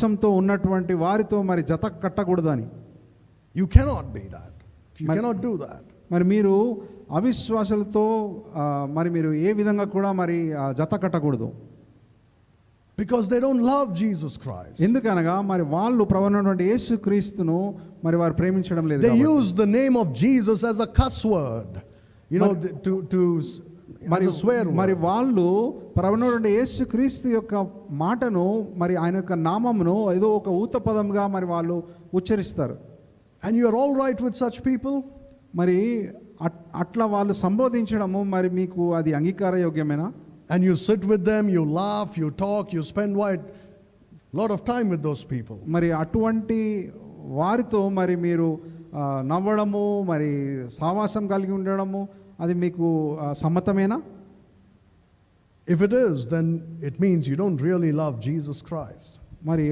అవిశ్వాసంతో ఉన్నటువంటి వారితో మరి జత కట్టకూడదని. You cannot be that. You cannot do that. మరి మీరు అవిశ్వాసాలతో మరి మీరు ఏ విధంగా కూడా మరి జత కట్టకూడదు. Because they don't love Jesus Christ. ఎందుకనగా మరి వాళ్ళు ప్రభువైనటువంటి యేసుక్రీస్తును మరి వారు ప్రేమించడం లేదు. They use the name of Jesus as a cuss word, you know, to as a swear word. మరి వాళ్ళు ప్రభువైనటువంటి యేసుక్రీస్తు యొక్క మాటను మరి ఆయన యొక్క నామమును ఏదో ఒక ఊత పదంగా మరి వాళ్ళు ఉచ్చరిస్తారు. And you are all right with such people? మరి అట్లా వాళ్ళు సంబోధించడము మరి మీకు అది అంగీకార యోగ్యమేనా? And you sit with them, you laugh, you talk, you spend a lot of time with those people. మరి అటువంటి వారితో మరి మీరు నవ్వడము మరి సావాసం కలిగి ఉండడము అది మీకు సమ్మతమేనా? If it is, then it means you don't really love Jesus Christ. మరి